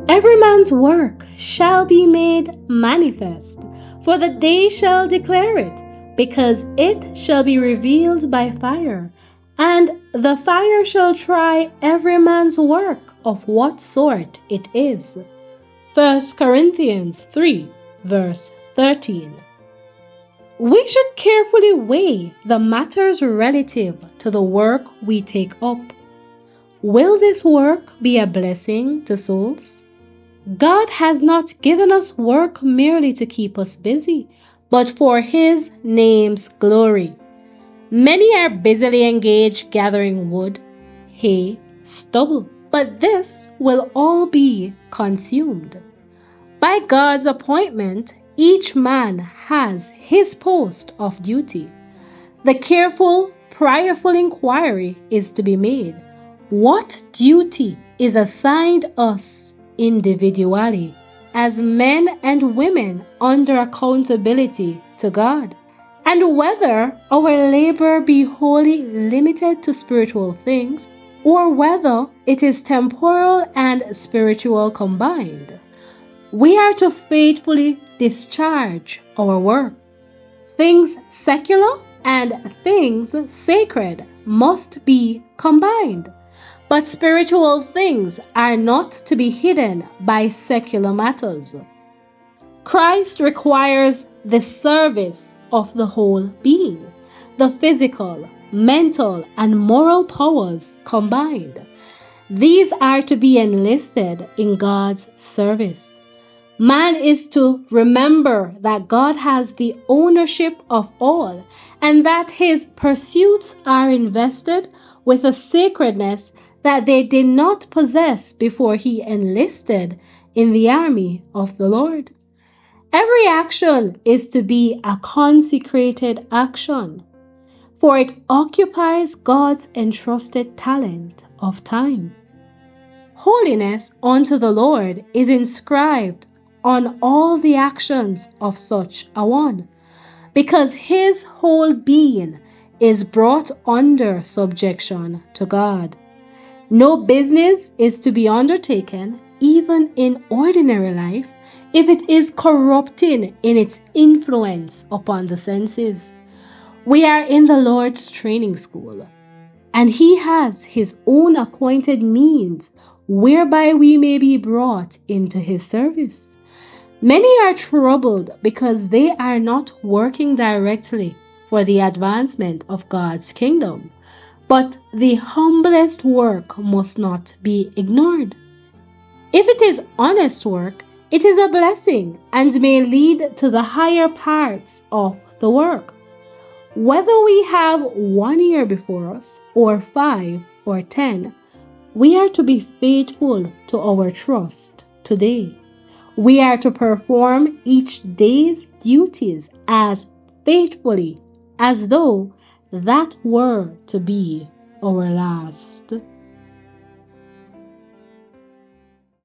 Every man's work shall be made manifest, for the day shall declare it, because it shall be revealed by fire, and the fire shall try every man's work of what sort it is. 1 Corinthians 3, verse 13. We should carefully weigh the matters relative to the work we take up. Will this work be a blessing to souls? God has not given us work merely to keep us busy, but for His name's glory. Many are busily engaged gathering wood, hay, stubble, but this will all be consumed. By God's appointment, each man has his post of duty. The careful, prayerful inquiry is to be made. What duty is assigned us individually as men and women under accountability to God? And whether our labor be wholly limited to spiritual things, or whether it is temporal and spiritual combined. We are to faithfully discharge our work. Things secular and things sacred must be combined, but spiritual things are not to be hidden by secular matters. Christ requires the service of the whole being, the physical, mental, and moral powers combined. These are to be enlisted in God's service. Man is to remember that God has the ownership of all, and that his pursuits are invested with a sacredness that they did not possess before he enlisted in the army of the Lord. Every action is to be a consecrated action, for it occupies God's entrusted talent of time. Holiness unto the Lord is inscribed on all the actions of such a one, because his whole being is brought under subjection to God. No business is to be undertaken, even in ordinary life, if it is corrupting in its influence upon the senses. We are in the Lord's training school, and He has His own appointed means whereby we may be brought into His service. Many are troubled because they are not working directly for the advancement of God's kingdom. But the humblest work must not be ignored. If it is honest work, it is a blessing and may lead to the higher parts of the work. Whether we have 1 year before us, or 5 or 10, we are to be faithful to our trust today. We are to perform each day's duties as faithfully as though that were to be our last.